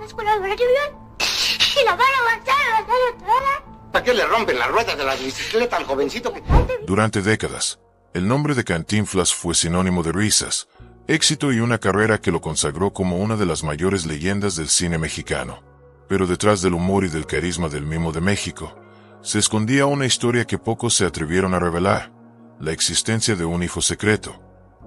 la escuela de y la van a avanzar. ¿Para qué le rompen las ruedas de la bicicleta al jovencito que...? Durante décadas, el nombre de Cantinflas fue sinónimo de risas, éxito y una carrera que lo consagró como una de las mayores leyendas del cine mexicano. Pero detrás del humor y del carisma del mimo de México, se escondía una historia que pocos se atrevieron a revelar: la existencia de un hijo secreto,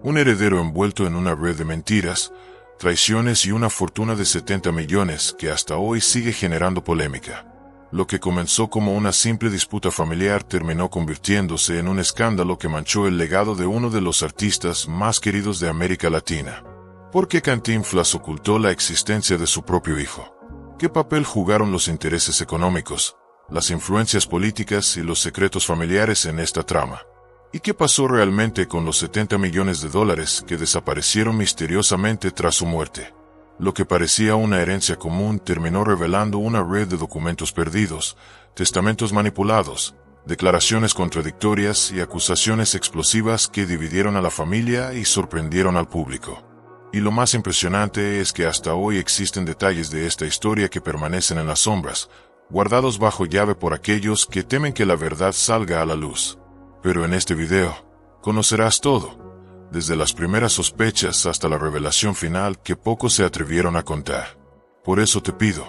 un heredero envuelto en una red de mentiras, traiciones y una fortuna de 70 millones que hasta hoy sigue generando polémica. Lo que comenzó como una simple disputa familiar terminó convirtiéndose en un escándalo que manchó el legado de uno de los artistas más queridos de América Latina. ¿Por qué Cantinflas ocultó la existencia de su propio hijo? ¿Qué papel jugaron los intereses económicos, las influencias políticas y los secretos familiares en esta trama? ¿Y qué pasó realmente con los 70 millones de dólares que desaparecieron misteriosamente tras su muerte? Lo que parecía una herencia común terminó revelando una red de documentos perdidos, testamentos manipulados, declaraciones contradictorias y acusaciones explosivas que dividieron a la familia y sorprendieron al público. Y lo más impresionante es que hasta hoy existen detalles de esta historia que permanecen en las sombras, guardados bajo llave por aquellos que temen que la verdad salga a la luz. Pero en este video, conocerás todo, desde las primeras sospechas hasta la revelación final que pocos se atrevieron a contar. Por eso te pido,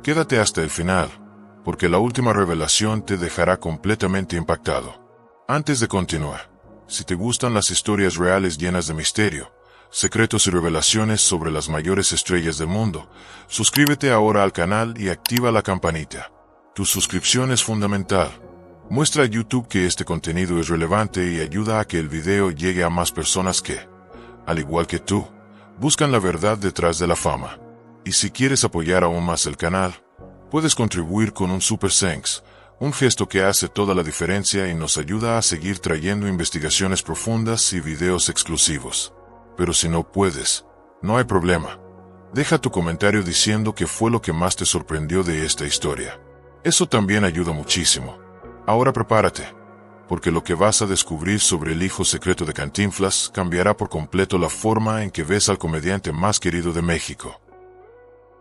quédate hasta el final, porque la última revelación te dejará completamente impactado. Antes de continuar, si te gustan las historias reales llenas de misterio, secretos y revelaciones sobre las mayores estrellas del mundo, suscríbete ahora al canal y activa la campanita. Tu suscripción es fundamental. Muestra a YouTube que este contenido es relevante y ayuda a que el video llegue a más personas que, al igual que tú, buscan la verdad detrás de la fama. Y si quieres apoyar aún más el canal, puedes contribuir con un Super Thanks, un gesto que hace toda la diferencia y nos ayuda a seguir trayendo investigaciones profundas y videos exclusivos. Pero si no puedes, no hay problema. Deja tu comentario diciendo qué fue lo que más te sorprendió de esta historia. Eso también ayuda muchísimo. Ahora prepárate, porque lo que vas a descubrir sobre el hijo secreto de Cantinflas cambiará por completo la forma en que ves al comediante más querido de México.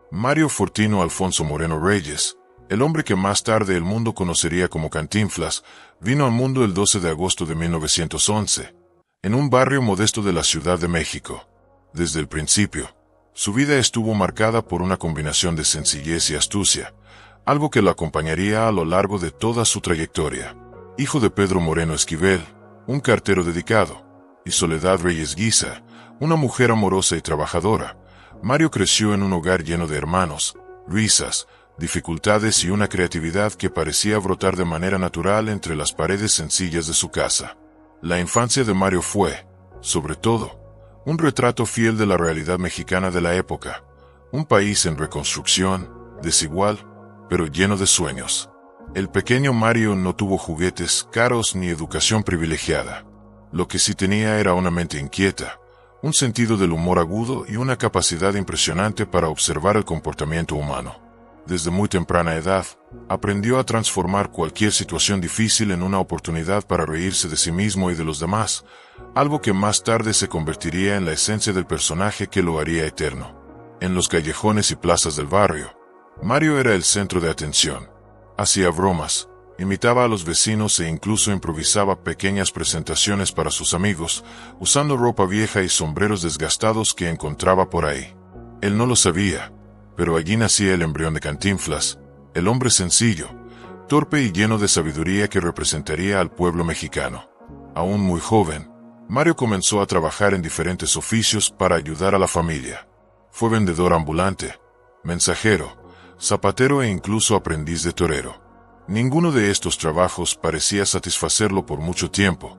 Mario Fortino Alfonso Moreno Reyes, el hombre que más tarde el mundo conocería como Cantinflas, vino al mundo el 12 de agosto de 1911, en un barrio modesto de la Ciudad de México. Desde el principio, su vida estuvo marcada por una combinación de sencillez y astucia, algo que lo acompañaría a lo largo de toda su trayectoria. Hijo de Pedro Moreno Esquivel, un cartero dedicado, y Soledad Reyes Guiza, una mujer amorosa y trabajadora, Mario creció en un hogar lleno de hermanos, risas, dificultades y una creatividad que parecía brotar de manera natural entre las paredes sencillas de su casa. La infancia de Mario fue, sobre todo, un retrato fiel de la realidad mexicana de la época, un país en reconstrucción, desigual, pero lleno de sueños. El pequeño Mario no tuvo juguetes caros ni educación privilegiada. Lo que sí tenía era una mente inquieta, un sentido del humor agudo y una capacidad impresionante para observar el comportamiento humano. Desde muy temprana edad, aprendió a transformar cualquier situación difícil en una oportunidad para reírse de sí mismo y de los demás, algo que más tarde se convertiría en la esencia del personaje que lo haría eterno. En los callejones y plazas del barrio, Mario era el centro de atención. Hacía bromas, imitaba a los vecinos e incluso improvisaba pequeñas presentaciones para sus amigos, usando ropa vieja y sombreros desgastados que encontraba por ahí. Él no lo sabía, pero allí nacía el embrión de Cantinflas, el hombre sencillo, torpe y lleno de sabiduría que representaría al pueblo mexicano. Aún muy joven, Mario comenzó a trabajar en diferentes oficios para ayudar a la familia. Fue vendedor ambulante, mensajero, zapatero e incluso aprendiz de torero. Ninguno de estos trabajos parecía satisfacerlo por mucho tiempo,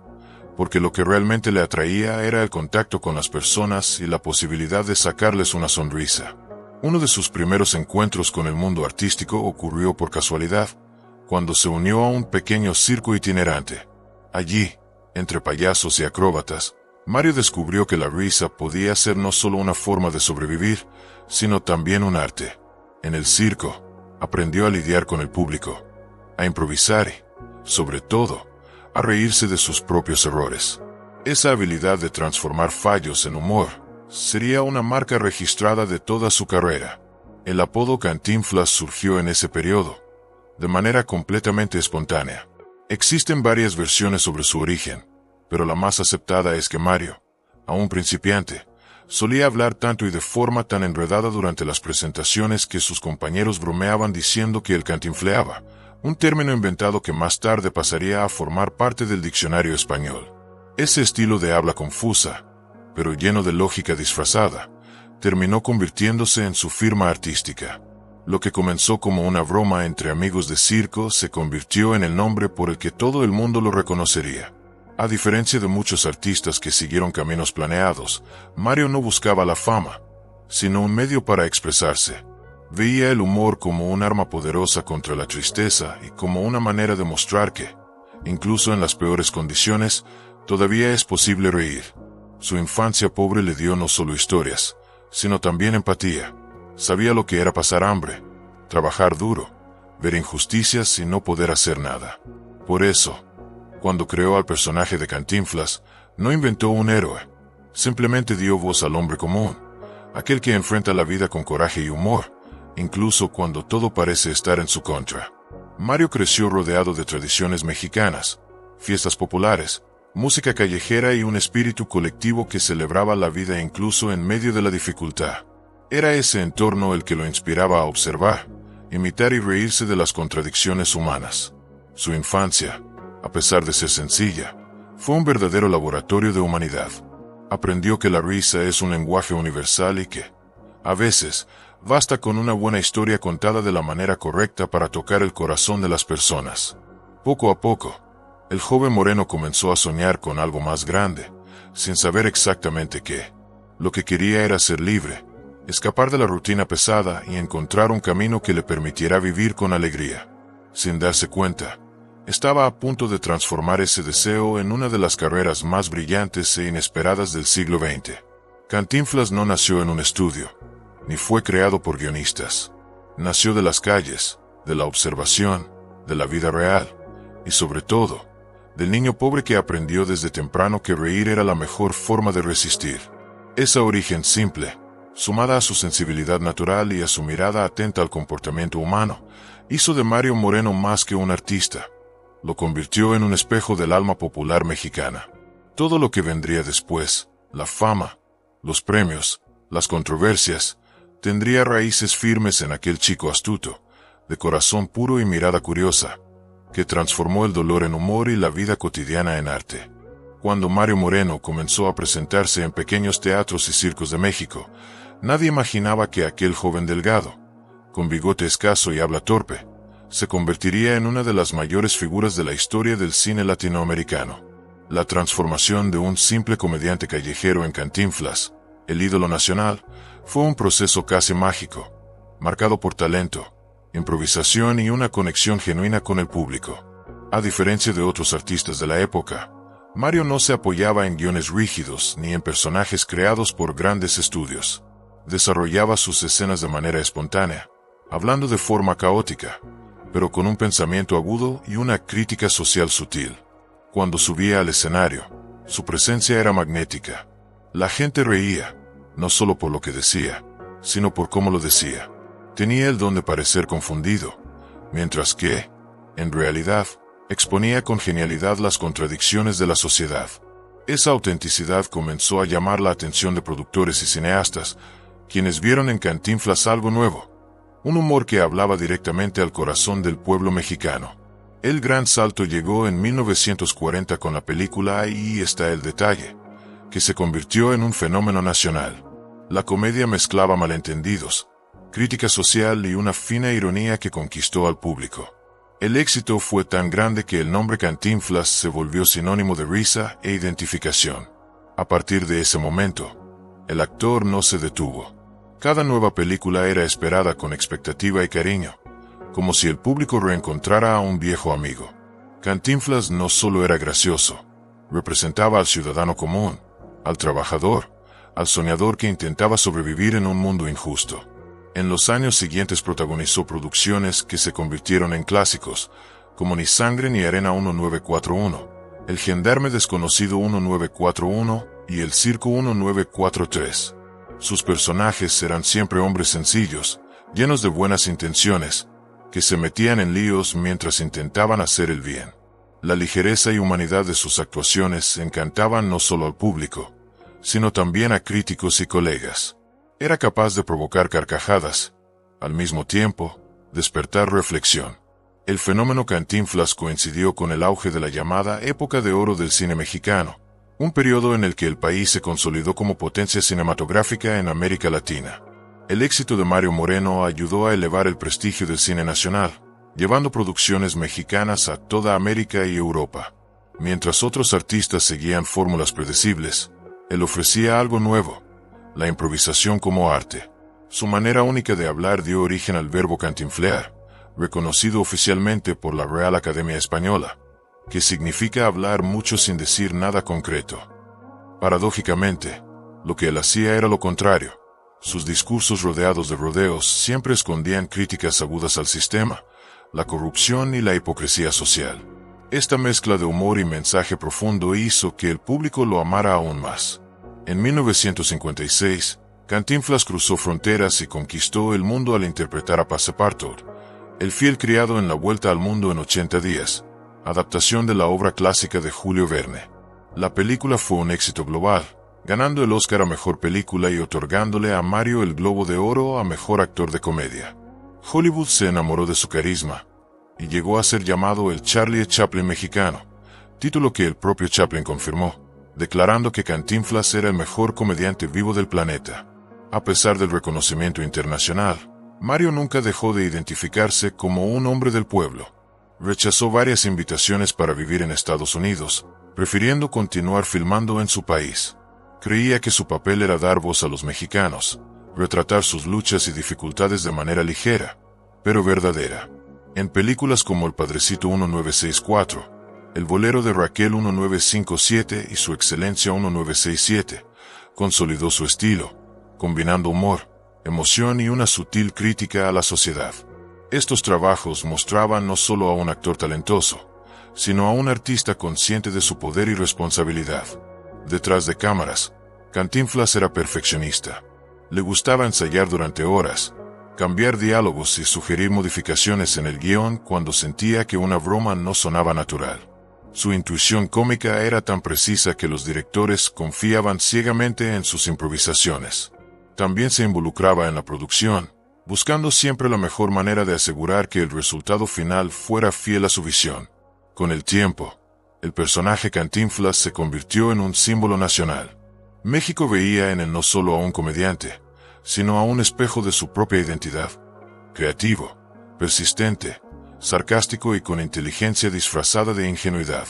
porque lo que realmente le atraía era el contacto con las personas y la posibilidad de sacarles una sonrisa. Uno de sus primeros encuentros con el mundo artístico ocurrió por casualidad, cuando se unió a un pequeño circo itinerante. Allí, entre payasos y acróbatas, Mario descubrió que la risa podía ser no solo una forma de sobrevivir, sino también un arte. En el circo, aprendió a lidiar con el público, a improvisar y, sobre todo, a reírse de sus propios errores. Esa habilidad de transformar fallos en humor sería una marca registrada de toda su carrera. El apodo Cantinflas surgió en ese periodo, de manera completamente espontánea. Existen varias versiones sobre su origen, pero la más aceptada es que Mario, aún principiante, solía hablar tanto y de forma tan enredada durante las presentaciones que sus compañeros bromeaban diciendo que él cantinfleaba, un término inventado que más tarde pasaría a formar parte del diccionario español. Ese estilo de habla confusa, pero lleno de lógica disfrazada, terminó convirtiéndose en su firma artística. Lo que comenzó como una broma entre amigos de circo se convirtió en el nombre por el que todo el mundo lo reconocería. A diferencia de muchos artistas que siguieron caminos planeados, Mario no buscaba la fama, sino un medio para expresarse. Veía el humor como un arma poderosa contra la tristeza y como una manera de mostrar que, incluso en las peores condiciones, todavía es posible reír. Su infancia pobre le dio no solo historias, sino también empatía. Sabía lo que era pasar hambre, trabajar duro, ver injusticias y no poder hacer nada. Por eso, cuando creó al personaje de Cantinflas, no inventó un héroe, simplemente dio voz al hombre común, aquel que enfrenta la vida con coraje y humor, incluso cuando todo parece estar en su contra. Mario creció rodeado de tradiciones mexicanas, fiestas populares, música callejera y un espíritu colectivo que celebraba la vida incluso en medio de la dificultad. Era ese entorno el que lo inspiraba a observar, imitar y reírse de las contradicciones humanas. Su infancia, a pesar de ser sencilla, fue un verdadero laboratorio de humanidad. Aprendió que la risa es un lenguaje universal y que, a veces, basta con una buena historia contada de la manera correcta para tocar el corazón de las personas. Poco a poco, el joven moreno comenzó a soñar con algo más grande, sin saber exactamente qué. Lo que quería era ser libre, escapar de la rutina pesada y encontrar un camino que le permitiera vivir con alegría. Sin darse cuenta, estaba a punto de transformar ese deseo en una de las carreras más brillantes e inesperadas del siglo XX. Cantinflas no nació en un estudio, ni fue creado por guionistas. Nació de las calles, de la observación, de la vida real, y sobre todo, del niño pobre que aprendió desde temprano que reír era la mejor forma de resistir. Esa origen simple, sumada a su sensibilidad natural y a su mirada atenta al comportamiento humano, hizo de Mario Moreno más que un artista. Lo convirtió en un espejo del alma popular mexicana. Todo lo que vendría después, la fama, los premios, las controversias, tendría raíces firmes en aquel chico astuto, de corazón puro y mirada curiosa, que transformó el dolor en humor y la vida cotidiana en arte. Cuando Mario Moreno comenzó a presentarse en pequeños teatros y circos de México, nadie imaginaba que aquel joven delgado, con bigote escaso y habla torpe, se convertiría en una de las mayores figuras de la historia del cine latinoamericano. La transformación de un simple comediante callejero en Cantinflas, el ídolo nacional, fue un proceso casi mágico, marcado por talento, improvisación y una conexión genuina con el público. A diferencia de otros artistas de la época, Mario no se apoyaba en guiones rígidos ni en personajes creados por grandes estudios. Desarrollaba sus escenas de manera espontánea, hablando de forma caótica, pero con un pensamiento agudo y una crítica social sutil. Cuando subía al escenario, su presencia era magnética. La gente reía, no solo por lo que decía, sino por cómo lo decía. Tenía el don de parecer confundido, mientras que, en realidad, exponía con genialidad las contradicciones de la sociedad. Esa autenticidad comenzó a llamar la atención de productores y cineastas, quienes vieron en Cantinflas algo nuevo, un humor que hablaba directamente al corazón del pueblo mexicano. El gran salto llegó en 1940 con la película Ahí está el detalle, que se convirtió en un fenómeno nacional. La comedia mezclaba malentendidos, crítica social y una fina ironía que conquistó al público. El éxito fue tan grande que el nombre Cantinflas se volvió sinónimo de risa e identificación. A partir de ese momento, el actor no se detuvo. Cada nueva película era esperada con expectativa y cariño, como si el público reencontrara a un viejo amigo. Cantinflas no solo era gracioso, representaba al ciudadano común, al trabajador, al soñador que intentaba sobrevivir en un mundo injusto. En los años siguientes protagonizó producciones que se convirtieron en clásicos, como Ni Sangre ni Arena 1941, El Gendarme Desconocido 1941 y El Circo 1943. Sus personajes eran siempre hombres sencillos, llenos de buenas intenciones, que se metían en líos mientras intentaban hacer el bien. La ligereza y humanidad de sus actuaciones encantaban no solo al público, sino también a críticos y colegas. Era capaz de provocar carcajadas, al mismo tiempo, despertar reflexión. El fenómeno Cantinflas coincidió con el auge de la llamada época de oro del cine mexicano, un periodo en el que el país se consolidó como potencia cinematográfica en América Latina. El éxito de Mario Moreno ayudó a elevar el prestigio del cine nacional, llevando producciones mexicanas a toda América y Europa. Mientras otros artistas seguían fórmulas predecibles, él ofrecía algo nuevo, la improvisación como arte. Su manera única de hablar dio origen al verbo cantinflear, reconocido oficialmente por la Real Academia Española, que significa hablar mucho sin decir nada concreto. Paradójicamente, lo que él hacía era lo contrario. Sus discursos rodeados de rodeos siempre escondían críticas agudas al sistema, la corrupción y la hipocresía social. Esta mezcla de humor y mensaje profundo hizo que el público lo amara aún más. En 1956, Cantinflas cruzó fronteras y conquistó el mundo al interpretar a Passepartout, el fiel criado en La Vuelta al Mundo en 80 días, adaptación de la obra clásica de Julio Verne. La película fue un éxito global, ganando el Oscar a Mejor Película y otorgándole a Mario el Globo de Oro a Mejor Actor de Comedia. Hollywood se enamoró de su carisma, y llegó a ser llamado el Charlie Chaplin mexicano, título que el propio Chaplin confirmó, declarando que Cantinflas era el mejor comediante vivo del planeta. A pesar del reconocimiento internacional, Mario nunca dejó de identificarse como un hombre del pueblo. Rechazó varias invitaciones para vivir en Estados Unidos, prefiriendo continuar filmando en su país. Creía que su papel era dar voz a los mexicanos, retratar sus luchas y dificultades de manera ligera, pero verdadera. En películas como El Padrecito 1964, El Bolero de Raquel 1957 y Su Excelencia 1967, consolidó su estilo, combinando humor, emoción y una sutil crítica a la sociedad. Estos trabajos mostraban no solo a un actor talentoso, sino a un artista consciente de su poder y responsabilidad. Detrás de cámaras, Cantinflas era perfeccionista. Le gustaba ensayar durante horas, cambiar diálogos y sugerir modificaciones en el guión cuando sentía que una broma no sonaba natural. Su intuición cómica era tan precisa que los directores confiaban ciegamente en sus improvisaciones. También se involucraba en la producción, buscando siempre la mejor manera de asegurar que el resultado final fuera fiel a su visión. Con el tiempo, el personaje Cantinflas se convirtió en un símbolo nacional. México veía en él no solo a un comediante, sino a un espejo de su propia identidad. Creativo, persistente, sarcástico y con inteligencia disfrazada de ingenuidad.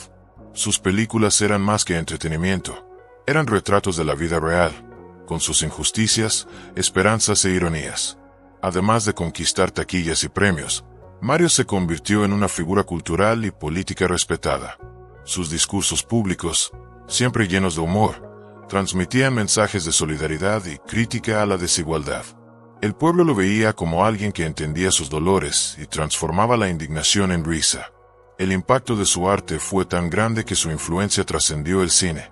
Sus películas eran más que entretenimiento, eran retratos de la vida real, con sus injusticias, esperanzas e ironías. Además de conquistar taquillas y premios, Mario se convirtió en una figura cultural y política respetada. Sus discursos públicos, siempre llenos de humor, transmitían mensajes de solidaridad y crítica a la desigualdad. El pueblo lo veía como alguien que entendía sus dolores y transformaba la indignación en risa. El impacto de su arte fue tan grande que su influencia trascendió el cine.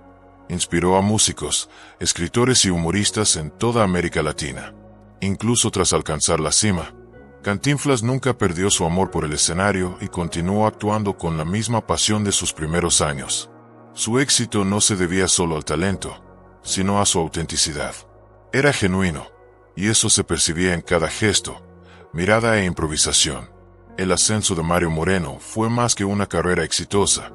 Inspiró a músicos, escritores y humoristas en toda América Latina. Incluso tras alcanzar la cima, Cantinflas nunca perdió su amor por el escenario y continuó actuando con la misma pasión de sus primeros años. Su éxito no se debía solo al talento, sino a su autenticidad. Era genuino, y eso se percibía en cada gesto, mirada e improvisación. El ascenso de Mario Moreno fue más que una carrera exitosa.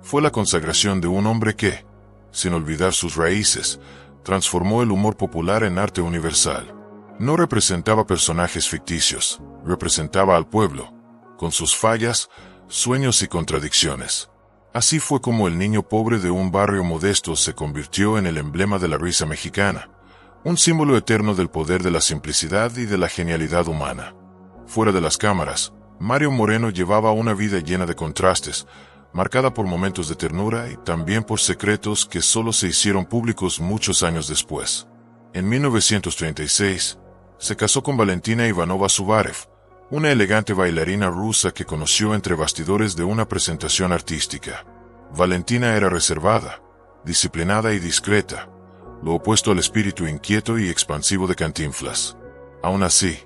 Fue la consagración de un hombre que, sin olvidar sus raíces, transformó el humor popular en arte universal. No representaba personajes ficticios, representaba al pueblo, con sus fallas, sueños y contradicciones. Así fue como el niño pobre de un barrio modesto se convirtió en el emblema de la risa mexicana, un símbolo eterno del poder de la simplicidad y de la genialidad humana. Fuera de las cámaras, Mario Moreno llevaba una vida llena de contrastes, marcada por momentos de ternura y también por secretos que solo se hicieron públicos muchos años después. En 1936, se casó con Valentina Ivanova Zubarev, una elegante bailarina rusa que conoció entre bastidores de una presentación artística. Valentina era reservada, disciplinada y discreta, lo opuesto al espíritu inquieto y expansivo de Cantinflas. Aún así,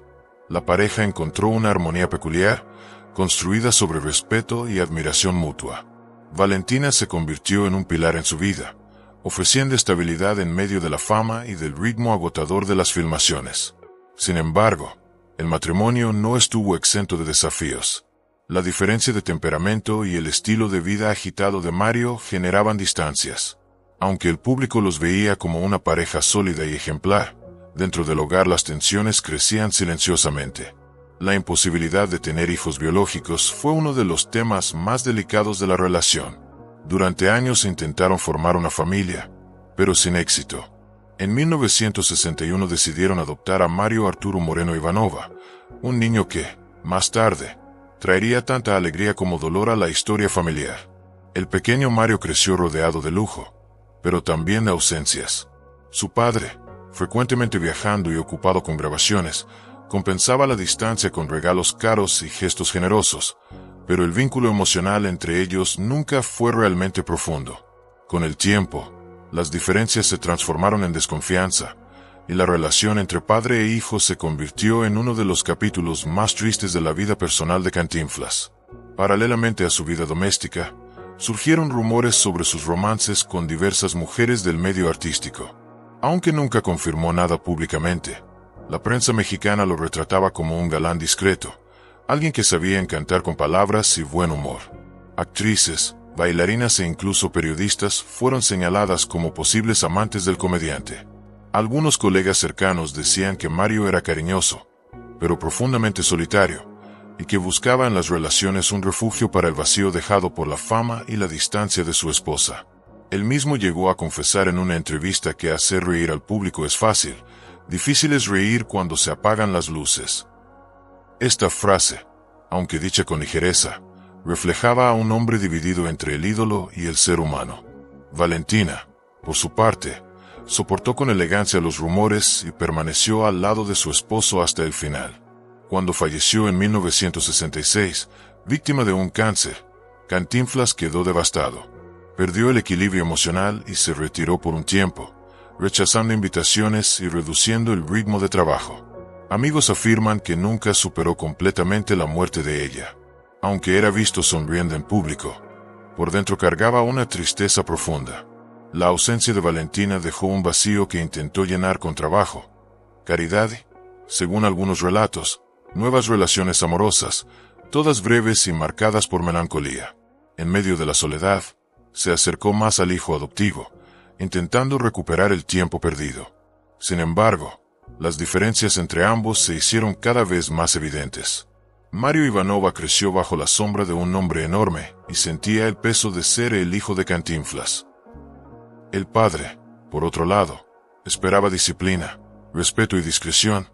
La pareja encontró una armonía peculiar, construida sobre respeto y admiración mutua. Valentina se convirtió en un pilar en su vida, ofreciendo estabilidad en medio de la fama y del ritmo agotador de las filmaciones. Sin embargo, el matrimonio no estuvo exento de desafíos. La diferencia de temperamento y el estilo de vida agitado de Mario generaban distancias. Aunque el público los veía como una pareja sólida y ejemplar, dentro del hogar las tensiones crecían silenciosamente. La imposibilidad de tener hijos biológicos fue uno de los temas más delicados de la relación. Durante años intentaron formar una familia, pero sin éxito. En 1961 decidieron adoptar a Mario Arturo Moreno Ivanova, un niño que, más tarde, traería tanta alegría como dolor a la historia familiar. El pequeño Mario creció rodeado de lujo, pero también de ausencias. Su padre, frecuentemente viajando y ocupado con grabaciones, compensaba la distancia con regalos caros y gestos generosos, pero el vínculo emocional entre ellos nunca fue realmente profundo. Con el tiempo, las diferencias se transformaron en desconfianza, y la relación entre padre e hijo se convirtió en uno de los capítulos más tristes de la vida personal de Cantinflas. Paralelamente a su vida doméstica, surgieron rumores sobre sus romances con diversas mujeres del medio artístico. Aunque nunca confirmó nada públicamente, la prensa mexicana lo retrataba como un galán discreto, alguien que sabía encantar con palabras y buen humor. Actrices, bailarinas e incluso periodistas fueron señaladas como posibles amantes del comediante. Algunos colegas cercanos decían que Mario era cariñoso, pero profundamente solitario, y que buscaba en las relaciones un refugio para el vacío dejado por la fama y la distancia de su esposa. Él mismo llegó a confesar en una entrevista que hacer reír al público es fácil, difícil es reír cuando se apagan las luces. Esta frase, aunque dicha con ligereza, reflejaba a un hombre dividido entre el ídolo y el ser humano. Valentina, por su parte, soportó con elegancia los rumores y permaneció al lado de su esposo hasta el final. Cuando falleció en 1966, víctima de un cáncer, Cantinflas quedó devastado. Perdió el equilibrio emocional y se retiró por un tiempo, rechazando invitaciones y reduciendo el ritmo de trabajo. Amigos afirman que nunca superó completamente la muerte de ella. Aunque era visto sonriendo en público, por dentro cargaba una tristeza profunda. La ausencia de Valentina dejó un vacío que intentó llenar con trabajo, caridad y, según algunos relatos, nuevas relaciones amorosas, todas breves y marcadas por melancolía. En medio de la soledad, se acercó más al hijo adoptivo, intentando recuperar el tiempo perdido. Sin embargo, las diferencias entre ambos se hicieron cada vez más evidentes. Mario Ivanova creció bajo la sombra de un hombre enorme y sentía el peso de ser el hijo de Cantinflas. El padre, por otro lado, esperaba disciplina, respeto y discreción,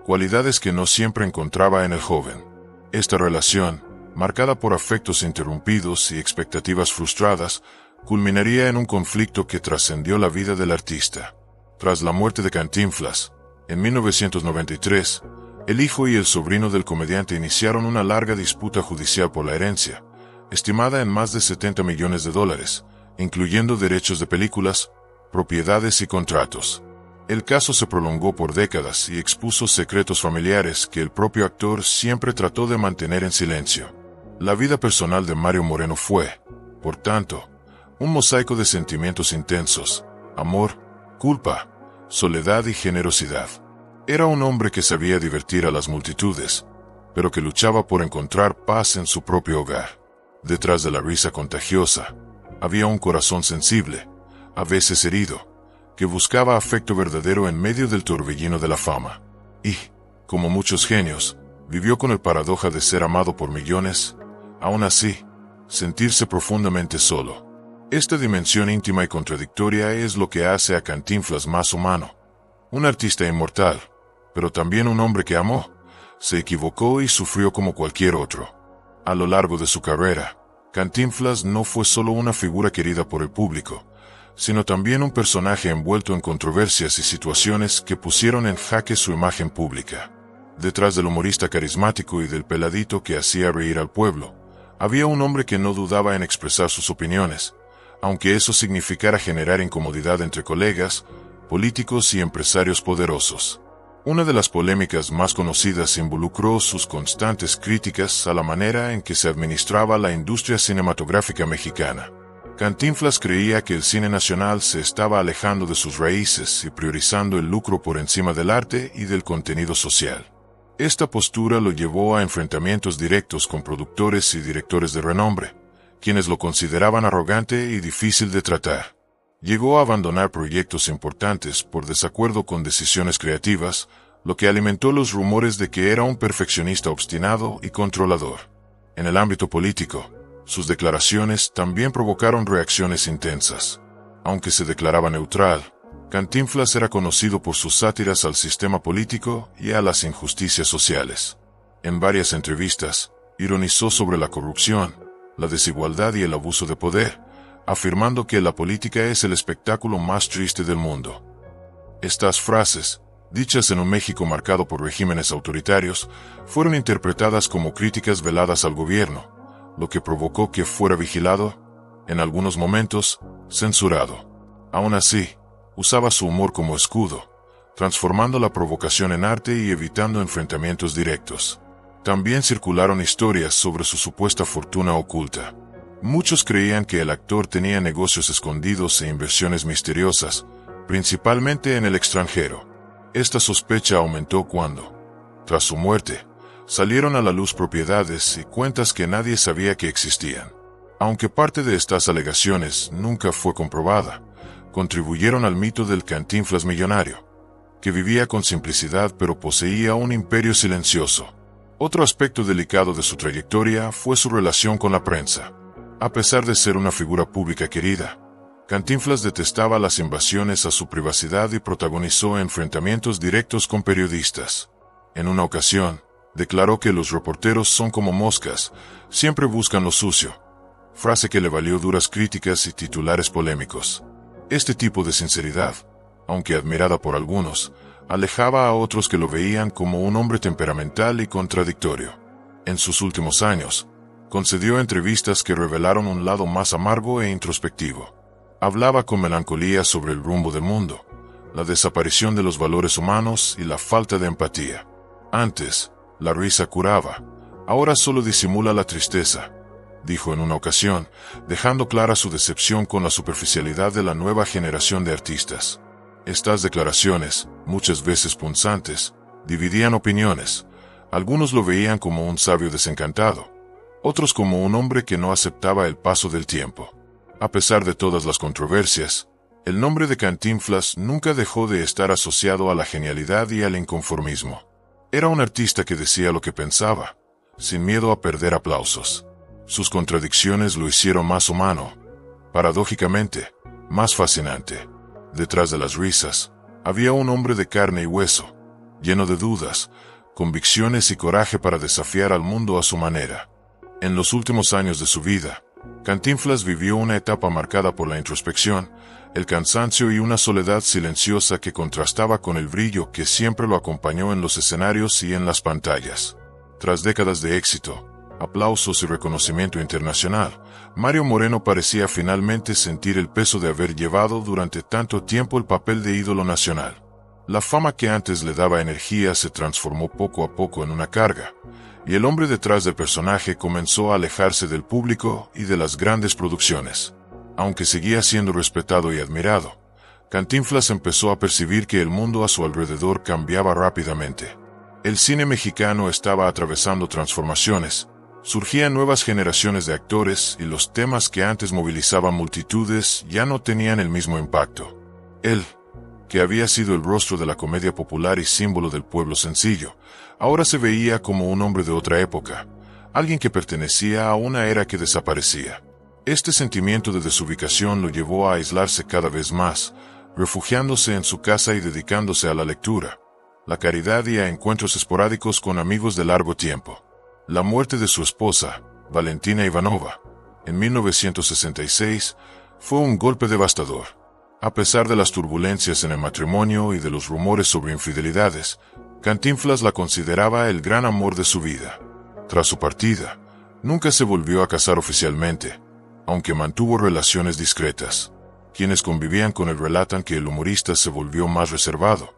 cualidades que no siempre encontraba en el joven. Esta relación, marcada por afectos interrumpidos y expectativas frustradas, culminaría en un conflicto que trascendió la vida del artista. Tras la muerte de Cantinflas, en 1993, el hijo y el sobrino del comediante iniciaron una larga disputa judicial por la herencia, estimada en más de $70 millones, incluyendo derechos de películas, propiedades y contratos. El caso se prolongó por décadas y expuso secretos familiares que el propio actor siempre trató de mantener en silencio. La vida personal de Mario Moreno fue, por tanto, un mosaico de sentimientos intensos: amor, culpa, soledad y generosidad. Era un hombre que sabía divertir a las multitudes, pero que luchaba por encontrar paz en su propio hogar. Detrás de la risa contagiosa, había un corazón sensible, a veces herido, que buscaba afecto verdadero en medio del torbellino de la fama. Y, como muchos genios, vivió con el paradoja de ser amado por millones, aún así, sentirse profundamente solo. Esta dimensión íntima y contradictoria es lo que hace a Cantinflas más humano. Un artista inmortal, pero también un hombre que amó, se equivocó y sufrió como cualquier otro. A lo largo de su carrera, Cantinflas no fue solo una figura querida por el público, sino también un personaje envuelto en controversias y situaciones que pusieron en jaque su imagen pública. Detrás del humorista carismático y del peladito que hacía reír al pueblo, había un hombre que no dudaba en expresar sus opiniones, aunque eso significara generar incomodidad entre colegas, políticos y empresarios poderosos. Una de las polémicas más conocidas involucró sus constantes críticas a la manera en que se administraba la industria cinematográfica mexicana. Cantinflas creía que el cine nacional se estaba alejando de sus raíces y priorizando el lucro por encima del arte y del contenido social. Esta postura lo llevó a enfrentamientos directos con productores y directores de renombre, quienes lo consideraban arrogante y difícil de tratar. Llegó a abandonar proyectos importantes por desacuerdo con decisiones creativas, lo que alimentó los rumores de que era un perfeccionista obstinado y controlador. En el ámbito político, sus declaraciones también provocaron reacciones intensas. Aunque se declaraba neutral, Cantinflas era conocido por sus sátiras al sistema político y a las injusticias sociales. En varias entrevistas, ironizó sobre la corrupción, la desigualdad y el abuso de poder, afirmando que la política es el espectáculo más triste del mundo. Estas frases, dichas en un México marcado por regímenes autoritarios, fueron interpretadas como críticas veladas al gobierno, lo que provocó que fuera vigilado, en algunos momentos, censurado. Aún así, usaba su humor como escudo, transformando la provocación en arte y evitando enfrentamientos directos. También circularon historias sobre su supuesta fortuna oculta. Muchos creían que el actor tenía negocios escondidos e inversiones misteriosas, principalmente en el extranjero. Esta sospecha aumentó cuando, tras su muerte, salieron a la luz propiedades y cuentas que nadie sabía que existían. Aunque parte de estas alegaciones nunca fue comprobada, contribuyeron al mito del Cantinflas millonario, que vivía con simplicidad pero poseía un imperio silencioso. Otro aspecto delicado de su trayectoria fue su relación con la prensa. A pesar de ser una figura pública querida, Cantinflas detestaba las invasiones a su privacidad y protagonizó enfrentamientos directos con periodistas. En una ocasión, declaró que los reporteros son como moscas, siempre buscan lo sucio, frase que le valió duras críticas y titulares polémicos. Este tipo de sinceridad, aunque admirada por algunos, alejaba a otros que lo veían como un hombre temperamental y contradictorio. En sus últimos años, concedió entrevistas que revelaron un lado más amargo e introspectivo. Hablaba con melancolía sobre el rumbo del mundo, la desaparición de los valores humanos y la falta de empatía. Antes, la risa curaba, ahora solo disimula la tristeza, dijo en una ocasión, dejando clara su decepción con la superficialidad de la nueva generación de artistas. Estas declaraciones, muchas veces punzantes, dividían opiniones. Algunos lo veían como un sabio desencantado, otros como un hombre que no aceptaba el paso del tiempo. A pesar de todas las controversias, el nombre de Cantinflas nunca dejó de estar asociado a la genialidad y al inconformismo. Era un artista que decía lo que pensaba, sin miedo a perder aplausos. Sus contradicciones lo hicieron más humano, paradójicamente, más fascinante. Detrás de las risas, había un hombre de carne y hueso, lleno de dudas, convicciones y coraje para desafiar al mundo a su manera. En los últimos años de su vida, Cantinflas vivió una etapa marcada por la introspección, el cansancio y una soledad silenciosa que contrastaba con el brillo que siempre lo acompañó en los escenarios y en las pantallas. Tras décadas de éxito, aplausos y reconocimiento internacional, Mario Moreno parecía finalmente sentir el peso de haber llevado durante tanto tiempo el papel de ídolo nacional. La fama que antes le daba energía se transformó poco a poco en una carga, y el hombre detrás del personaje comenzó a alejarse del público y de las grandes producciones. Aunque seguía siendo respetado y admirado, Cantinflas empezó a percibir que el mundo a su alrededor cambiaba rápidamente. El cine mexicano estaba atravesando transformaciones, surgían nuevas generaciones de actores y los temas que antes movilizaban multitudes ya no tenían el mismo impacto. Él, que había sido el rostro de la comedia popular y símbolo del pueblo sencillo, ahora se veía como un hombre de otra época, alguien que pertenecía a una era que desaparecía. Este sentimiento de desubicación lo llevó a aislarse cada vez más, refugiándose en su casa y dedicándose a la lectura, la caridad y a encuentros esporádicos con amigos de largo tiempo. La muerte de su esposa, Valentina Ivanova, en 1966, fue un golpe devastador. A pesar de las turbulencias en el matrimonio y de los rumores sobre infidelidades, Cantinflas la consideraba el gran amor de su vida. Tras su partida, nunca se volvió a casar oficialmente, aunque mantuvo relaciones discretas. Quienes convivían con él relatan que el humorista se volvió más reservado,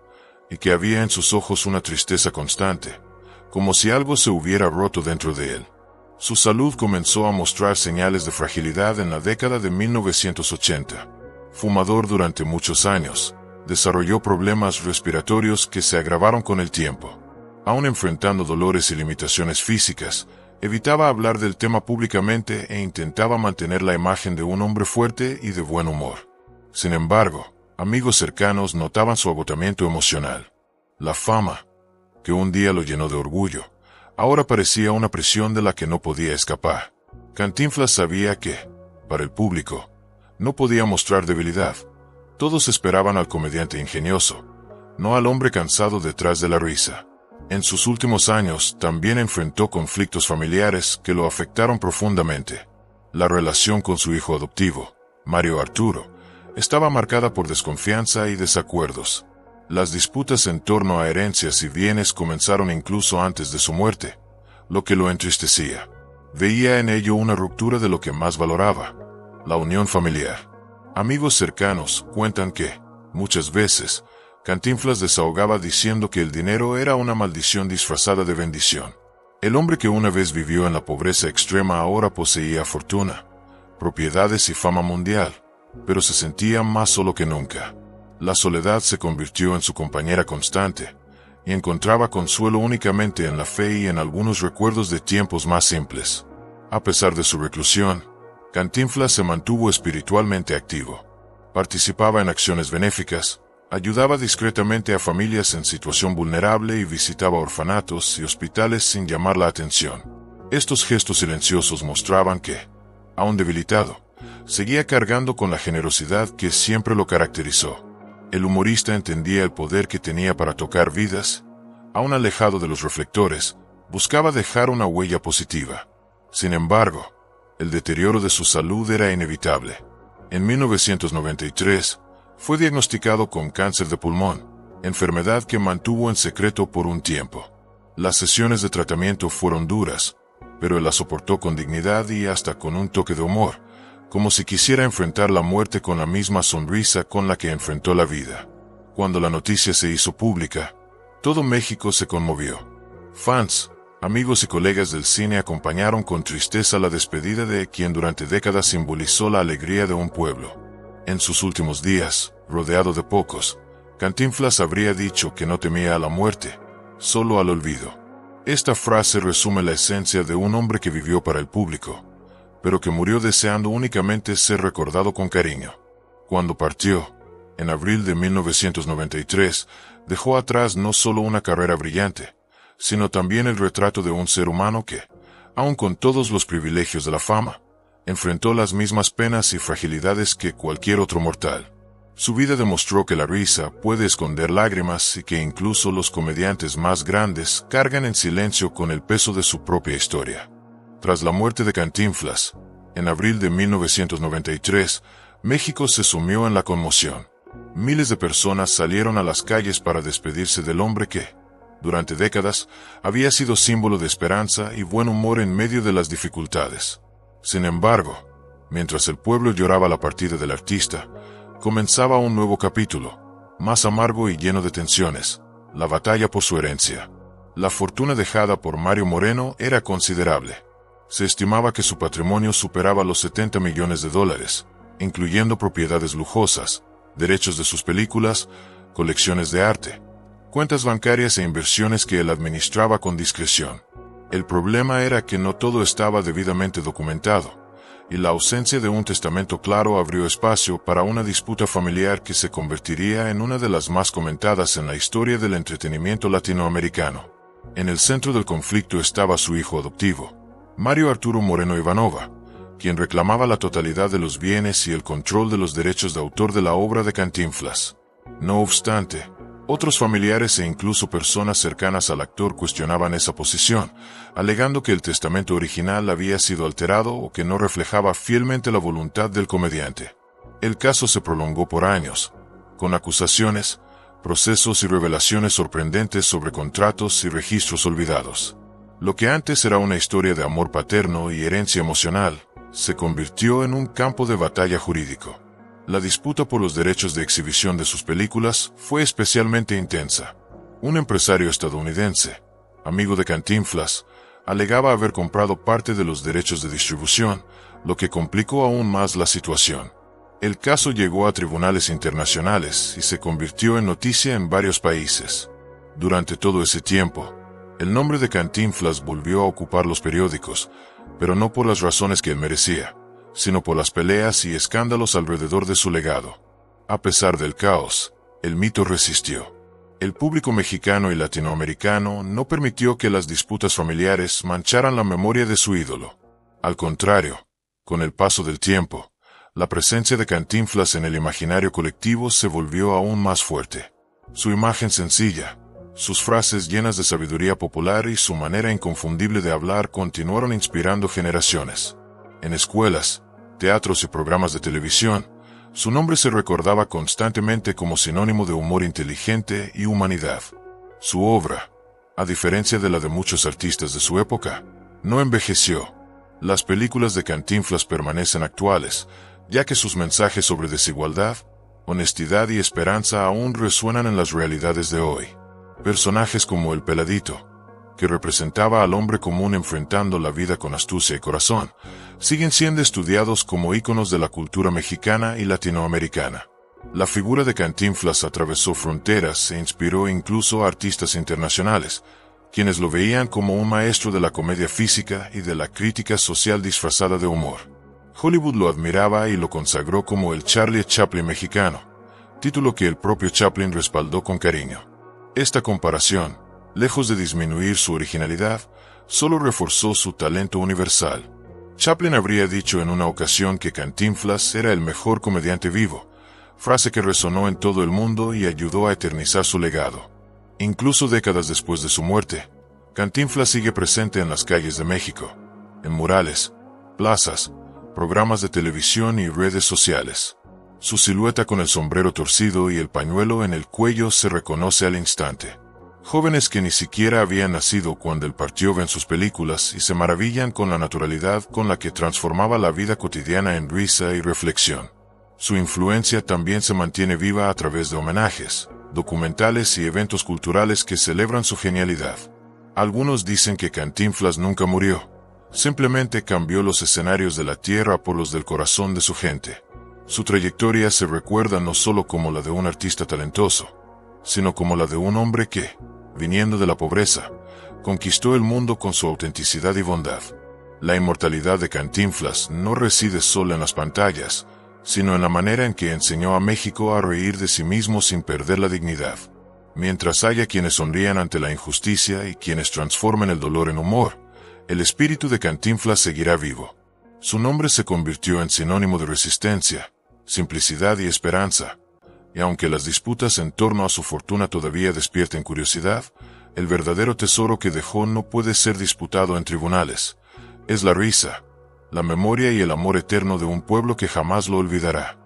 y que había en sus ojos una tristeza constante, como si algo se hubiera roto dentro de él. Su salud comenzó a mostrar señales de fragilidad en la década de 1980. Fumador durante muchos años, desarrolló problemas respiratorios que se agravaron con el tiempo. Aún enfrentando dolores y limitaciones físicas, evitaba hablar del tema públicamente e intentaba mantener la imagen de un hombre fuerte y de buen humor. Sin embargo, amigos cercanos notaban su agotamiento emocional. La fama, que un día lo llenó de orgullo, ahora parecía una prisión de la que no podía escapar. Cantinflas sabía que, para el público, no podía mostrar debilidad. Todos esperaban al comediante ingenioso, no al hombre cansado detrás de la risa. En sus últimos años también enfrentó conflictos familiares que lo afectaron profundamente. La relación con su hijo adoptivo, Mario Arturo, estaba marcada por desconfianza y desacuerdos. Las disputas en torno a herencias y bienes comenzaron incluso antes de su muerte, lo que lo entristecía. Veía en ello una ruptura de lo que más valoraba, la unión familiar. Amigos cercanos cuentan que, muchas veces, Cantinflas desahogaba diciendo que el dinero era una maldición disfrazada de bendición. El hombre que una vez vivió en la pobreza extrema ahora poseía fortuna, propiedades y fama mundial, pero se sentía más solo que nunca. La soledad se convirtió en su compañera constante, y encontraba consuelo únicamente en la fe y en algunos recuerdos de tiempos más simples. A pesar de su reclusión, Cantinflas se mantuvo espiritualmente activo. Participaba en acciones benéficas, ayudaba discretamente a familias en situación vulnerable y visitaba orfanatos y hospitales sin llamar la atención. Estos gestos silenciosos mostraban que, aún debilitado, seguía cargando con la generosidad que siempre lo caracterizó. El humorista entendía el poder que tenía para tocar vidas. Aún alejado de los reflectores, buscaba dejar una huella positiva. Sin embargo, el deterioro de su salud era inevitable. En 1993, fue diagnosticado con cáncer de pulmón, enfermedad que mantuvo en secreto por un tiempo. Las sesiones de tratamiento fueron duras, pero él las soportó con dignidad y hasta con un toque de humor, como si quisiera enfrentar la muerte con la misma sonrisa con la que enfrentó la vida. Cuando la noticia se hizo pública, todo México se conmovió. Fans, amigos y colegas del cine acompañaron con tristeza la despedida de quien durante décadas simbolizó la alegría de un pueblo. En sus últimos días, rodeado de pocos, Cantinflas habría dicho que no temía a la muerte, solo al olvido. Esta frase resume la esencia de un hombre que vivió para el público, pero que murió deseando únicamente ser recordado con cariño. Cuando partió, en abril de 1993, dejó atrás no solo una carrera brillante, sino también el retrato de un ser humano que, aun con todos los privilegios de la fama, enfrentó las mismas penas y fragilidades que cualquier otro mortal. Su vida demostró que la risa puede esconder lágrimas y que incluso los comediantes más grandes cargan en silencio con el peso de su propia historia. Tras la muerte de Cantinflas, en abril de 1993, México se sumió en la conmoción. Miles de personas salieron a las calles para despedirse del hombre que, durante décadas, había sido símbolo de esperanza y buen humor en medio de las dificultades. Sin embargo, mientras el pueblo lloraba la partida del artista, comenzaba un nuevo capítulo, más amargo y lleno de tensiones, la batalla por su herencia. La fortuna dejada por Mario Moreno era considerable. Se estimaba que su patrimonio superaba los $70 millones, incluyendo propiedades lujosas, derechos de sus películas, colecciones de arte, cuentas bancarias e inversiones que él administraba con discreción. El problema era que no todo estaba debidamente documentado, y la ausencia de un testamento claro abrió espacio para una disputa familiar que se convertiría en una de las más comentadas en la historia del entretenimiento latinoamericano. En el centro del conflicto estaba su hijo adoptivo, Mario Arturo Moreno Ivanova, quien reclamaba la totalidad de los bienes y el control de los derechos de autor de la obra de Cantinflas. No obstante, otros familiares e incluso personas cercanas al actor cuestionaban esa posición, alegando que el testamento original había sido alterado o que no reflejaba fielmente la voluntad del comediante. El caso se prolongó por años, con acusaciones, procesos y revelaciones sorprendentes sobre contratos y registros olvidados. Lo que antes era una historia de amor paterno y herencia emocional, se convirtió en un campo de batalla jurídico. La disputa por los derechos de exhibición de sus películas fue especialmente intensa. Un empresario estadounidense, amigo de Cantinflas, alegaba haber comprado parte de los derechos de distribución, lo que complicó aún más la situación. El caso llegó a tribunales internacionales y se convirtió en noticia en varios países. Durante todo ese tiempo, el nombre de Cantinflas volvió a ocupar los periódicos, pero no por las razones que él merecía, sino por las peleas y escándalos alrededor de su legado. A pesar del caos, el mito resistió. El público mexicano y latinoamericano no permitió que las disputas familiares mancharan la memoria de su ídolo. Al contrario, con el paso del tiempo, la presencia de Cantinflas en el imaginario colectivo se volvió aún más fuerte. Su imagen sencilla, sus frases llenas de sabiduría popular y su manera inconfundible de hablar continuaron inspirando generaciones. En escuelas, teatros y programas de televisión, su nombre se recordaba constantemente como sinónimo de humor inteligente y humanidad. Su obra, a diferencia de la de muchos artistas de su época, no envejeció. Las películas de Cantinflas permanecen actuales, ya que sus mensajes sobre desigualdad, honestidad y esperanza aún resuenan en las realidades de hoy. Personajes como el Peladito, que representaba al hombre común enfrentando la vida con astucia y corazón, siguen siendo estudiados como íconos de la cultura mexicana y latinoamericana. La figura de Cantinflas atravesó fronteras e inspiró incluso a artistas internacionales, quienes lo veían como un maestro de la comedia física y de la crítica social disfrazada de humor. Hollywood lo admiraba y lo consagró como el Charlie Chaplin mexicano, título que el propio Chaplin respaldó con cariño. Esta comparación, lejos de disminuir su originalidad, solo reforzó su talento universal. Chaplin habría dicho en una ocasión que Cantinflas era el mejor comediante vivo, frase que resonó en todo el mundo y ayudó a eternizar su legado. Incluso décadas después de su muerte, Cantinflas sigue presente en las calles de México, en murales, plazas, programas de televisión y redes sociales. Su silueta con el sombrero torcido y el pañuelo en el cuello se reconoce al instante. Jóvenes que ni siquiera habían nacido cuando él partió ven sus películas y se maravillan con la naturalidad con la que transformaba la vida cotidiana en risa y reflexión. Su influencia también se mantiene viva a través de homenajes, documentales y eventos culturales que celebran su genialidad. Algunos dicen que Cantinflas nunca murió, simplemente cambió los escenarios de la tierra por los del corazón de su gente. Su trayectoria se recuerda no solo como la de un artista talentoso, sino como la de un hombre que, viniendo de la pobreza, conquistó el mundo con su autenticidad y bondad. La inmortalidad de Cantinflas no reside solo en las pantallas, sino en la manera en que enseñó a México a reír de sí mismo sin perder la dignidad. Mientras haya quienes sonrían ante la injusticia y quienes transformen el dolor en humor, el espíritu de Cantinflas seguirá vivo. Su nombre se convirtió en sinónimo de resistencia, simplicidad y esperanza, y aunque las disputas en torno a su fortuna todavía despierten curiosidad, el verdadero tesoro que dejó no puede ser disputado en tribunales. Es la risa, la memoria y el amor eterno de un pueblo que jamás lo olvidará.